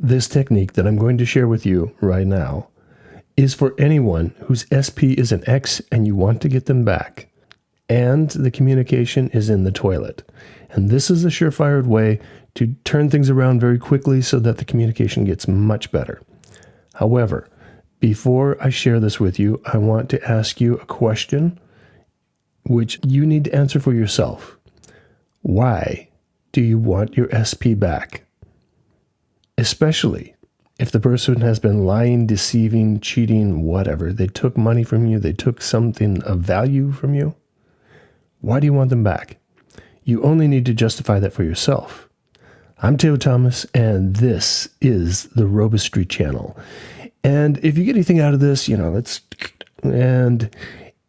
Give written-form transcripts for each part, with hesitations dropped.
This technique that I'm going to share with you right now is for anyone whose SP is an X and you want to get them back, and the communication is in the toilet. And this is a surefire way to turn things around very quickly so that the communication gets much better. However, before I share this with you, I want to ask you a question which you need to answer for yourself. Why do you want your SP back? Especially if the person has been lying, deceiving, cheating, whatever. They took money from you. They took something of value from you. Why do you want them back? You only need to justify that for yourself. I'm Theo Thomas, and this is the Robustry Channel. And if you get anything out of this, and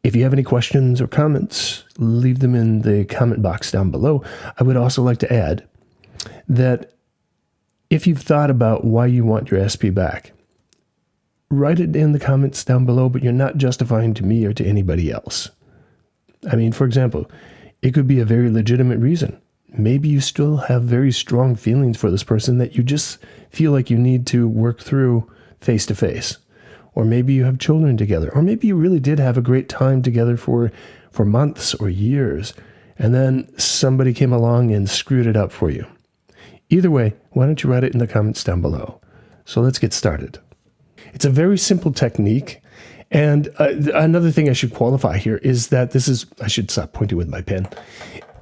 if you have any questions or comments, leave them in the comment box down below. I would also like to add that if you've thought about why you want your SP back, write it in the comments down below, but you're not justifying to me or to anybody else. I mean, for example, it could be a very legitimate reason. Maybe you still have very strong feelings for this person that you just feel like you need to work through face to face. Or maybe you have children together. Or maybe you really did have a great time together for months or years. And then somebody came along and screwed it up for you. Either way, why don't you write it in the comments down below? So let's get started. It's a very simple technique. And another thing I should qualify here is that I should stop pointing with my pen.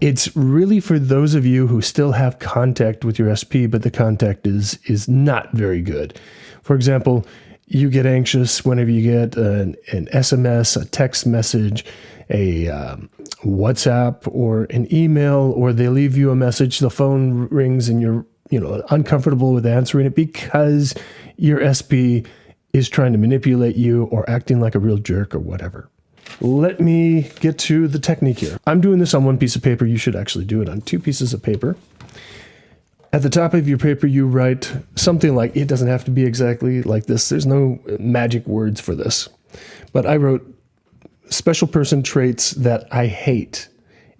It's really for those of you who still have contact with your SP, but the contact is not very good. For example, you get anxious whenever you get an SMS, a text message, a WhatsApp, or an email, or they leave you a message, the phone rings, and you're uncomfortable with answering it because your SP is trying to manipulate you or acting like a real jerk or whatever. Let me get to the technique here. I'm doing this on one piece of paper. You should actually do it on two pieces of paper. At the top of your paper, you write something like, it doesn't have to be exactly like this. There's no magic words for this. But I wrote special person traits that I hate.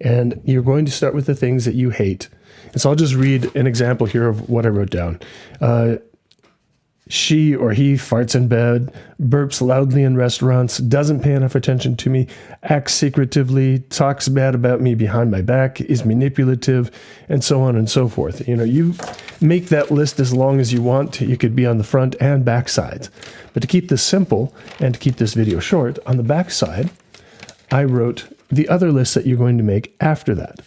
And you're going to start with the things that you hate. And so I'll just read an example here of what I wrote down. She or he farts in bed, burps loudly in restaurants, doesn't pay enough attention to me, acts secretively, talks bad about me behind my back, is manipulative, and so on and so forth. You make that list as long as you want. You could be on the front and back sides. But to keep this simple and to keep this video short, on the back side, I wrote the other list that you're going to make after that.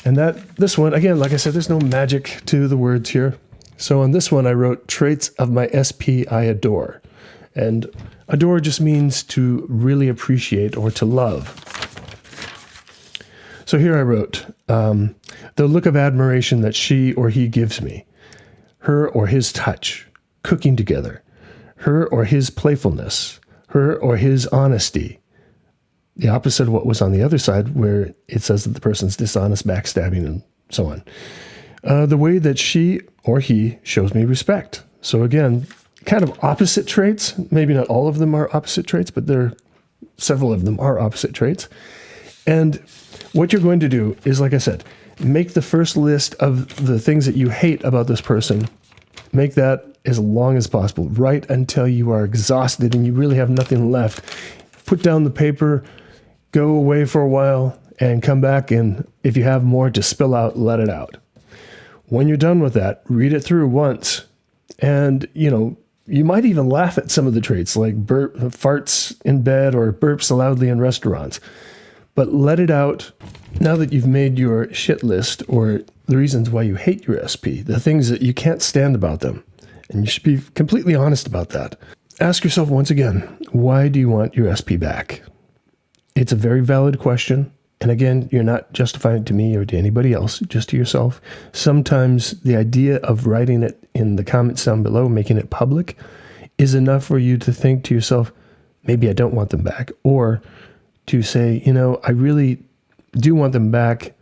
And this one, again, like I said, there's no magic to the words here. So on this one, I wrote traits of my SP I adore. And adore just means to really appreciate or to love. So here I wrote, the look of admiration that she or he gives me, her or his touch, cooking together, her or his playfulness, her or his honesty. The opposite of what was on the other side, where it says that the person's dishonest, backstabbing, and so on. The way that she or he shows me respect. So again, kind of opposite traits. Maybe not all of them are opposite traits, but several of them are opposite traits. And what you're going to do is, like I said, make the first list of the things that you hate about this person. Make that as long as possible. Write until you are exhausted and you really have nothing left. Put down the paper, go away for a while, and come back. And if you have more to spill out, let it out. When you're done with that, read it through once. And, you might even laugh at some of the traits like farts in bed or burps loudly in restaurants. But let it out now that you've made your shit list, or the reasons why you hate your SP, the things that you can't stand about them. And you should be completely honest about that. Ask yourself once again, why do you want your SP back? It's a very valid question. And again, you're not justifying it to me or to anybody else, just to yourself. Sometimes the idea of writing it in the comments down below, making it public, is enough for you to think to yourself, maybe I don't want them back. Or to say, I really do want them back,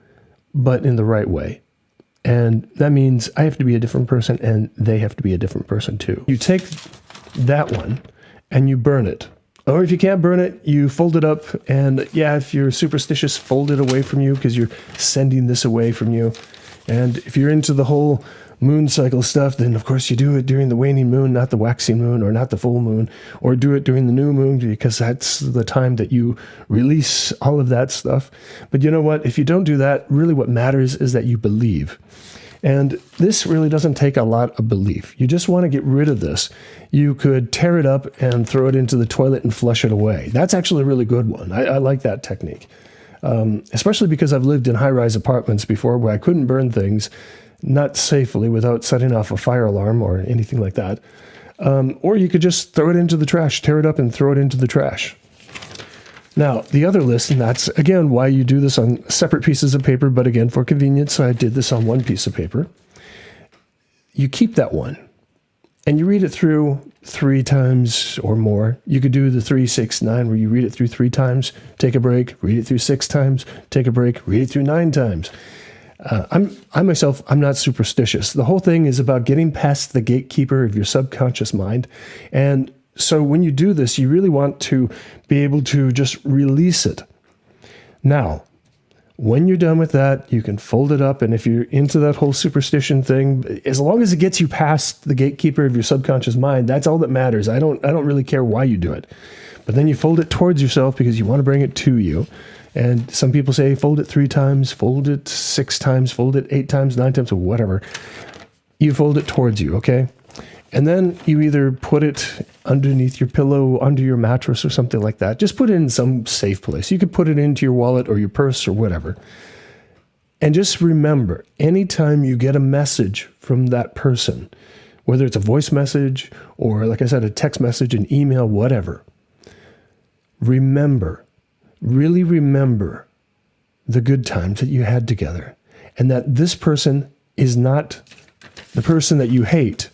but in the right way. And that means I have to be a different person and they have to be a different person too. You take that one and you burn it. Or if you can't burn it, you fold it up, and if you're superstitious, fold it away from you because you're sending this away from you. And if you're into the whole moon cycle stuff, then of course you do it during the waning moon, not the waxing moon or not the full moon, or do it during the new moon because that's the time that you release all of that stuff. But you know what? If you don't do that, really what matters is that you believe. And this really doesn't take a lot of belief. You just want to get rid of this. You could tear it up and throw it into the toilet and flush it away. That's actually a really good one. I like that technique, especially because I've lived in high-rise apartments before where I couldn't burn things not safely without setting off a fire alarm or anything like that. Or you could just throw it into the trash, tear it up and throw it into the trash. Now, the other list, and that's, again, why you do this on separate pieces of paper, but again, for convenience, I did this on one piece of paper. You keep that one, and you read it through 3 times or more. You could do the 3, 6, 9, where you read it through 3 times, take a break, read it through 6 times, take a break, read it through 9 times. I myself, I'm not superstitious. The whole thing is about getting past the gatekeeper of your subconscious mind. And so when you do this, you really want to be able to just release it. Now, when you're done with that, you can fold it up. And if you're into that whole superstition thing, as long as it gets you past the gatekeeper of your subconscious mind, that's all that matters. I don't really care why you do it. But then you fold it towards yourself because you want to bring it to you. And some people say, fold it 3 times, fold it 6 times, fold it 8 times, 9 times, or whatever. You fold it towards you, okay? And then you either put it underneath your pillow, under your mattress or something like that. Just put it in some safe place. You could put it into your wallet or your purse or whatever. And just remember, anytime you get a message from that person, whether it's a voice message or, like I said, a text message, an email, whatever, really remember the good times that you had together, and that this person is not the person that you hate,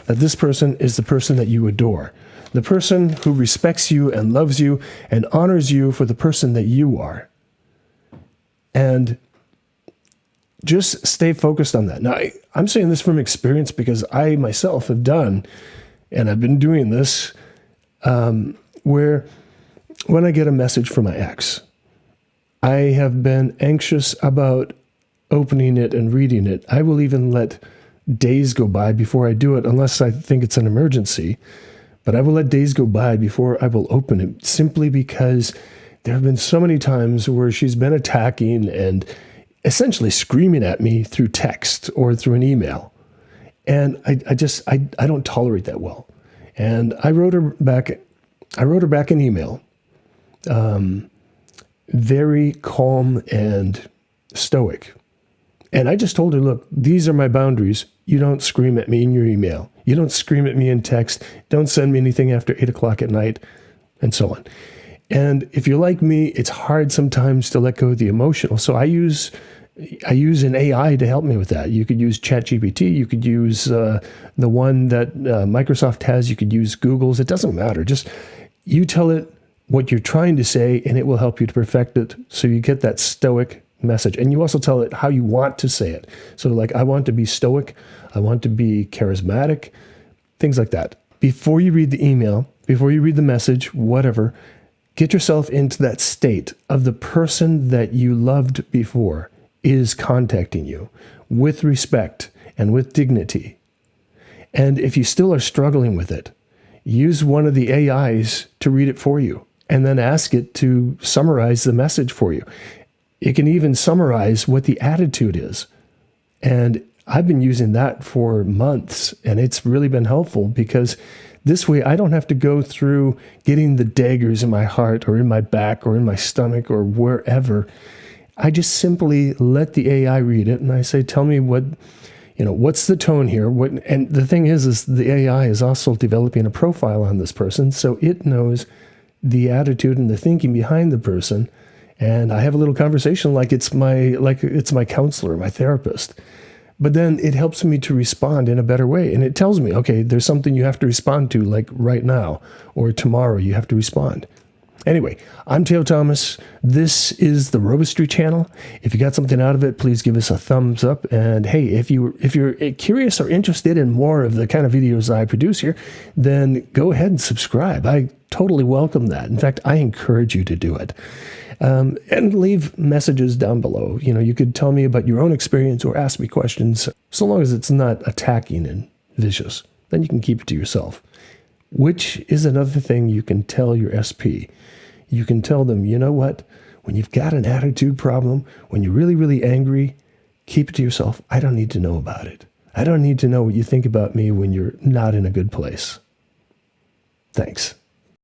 that this person is the person that you adore, the person who respects you and loves you and honors you for the person that you are. And just stay focused on that. Now, I'm saying this from experience because I myself have done, and I've been doing this, where when I get a message from my ex, I have been anxious about opening it and reading it. I will even let days go by before I do it, unless I think it's an emergency. But I will let days go by before I will open it, simply because there have been so many times where she's been attacking and essentially screaming at me through text or through an email. And I don't tolerate that well. And I wrote her back an email. Very calm and stoic. And I just told her, look, these are my boundaries. You don't scream at me in your email. You don't scream at me in text. Don't send me anything after 8 o'clock at night, and so on. And if you're like me, it's hard sometimes to let go of the emotional. So I use an AI to help me with that. You could use ChatGPT. You could use the one that Microsoft has. You could use Google's. It doesn't matter. Just you tell it what you're trying to say, and it will help you to perfect it so you get that stoic message. And you also tell it how you want to say it. So like, I want to be stoic, I want to be charismatic, things like that. Before you read the email, before you read the message, whatever, get yourself into that state of the person that you loved before is contacting you with respect and with dignity. And if you still are struggling with it, use one of the AIs to read it for you, and then ask it to summarize the message for you. It can even summarize what the attitude is. And I've been using that for months, and it's really been helpful because this way I don't have to go through getting the daggers in my heart or in my back or in my stomach or wherever. I just simply let the AI read it, and I say, tell me what's the tone here? And the thing is the AI is also developing a profile on this person, so it knows the attitude and the thinking behind the person. And I have a little conversation like it's my counselor, my therapist. But then it helps me to respond in a better way. And it tells me, okay, there's something you have to respond to, like right now, or tomorrow you have to respond. Anyway, I'm Theo Thomas. This is the Robustry channel. If you got something out of it, please give us a thumbs up. And hey, if you're curious or interested in more of the kind of videos I produce here, then go ahead and subscribe. I totally welcome that. In fact, I encourage you to do it. And leave messages down below. You could tell me about your own experience or ask me questions, so long as it's not attacking and vicious. Then you can keep it to yourself. Which is another thing you can tell your SP. You can tell them, you know what? When you've got an attitude problem, when you're really, really angry, keep it to yourself. I don't need to know about it. I don't need to know what you think about me when you're not in a good place. Thanks.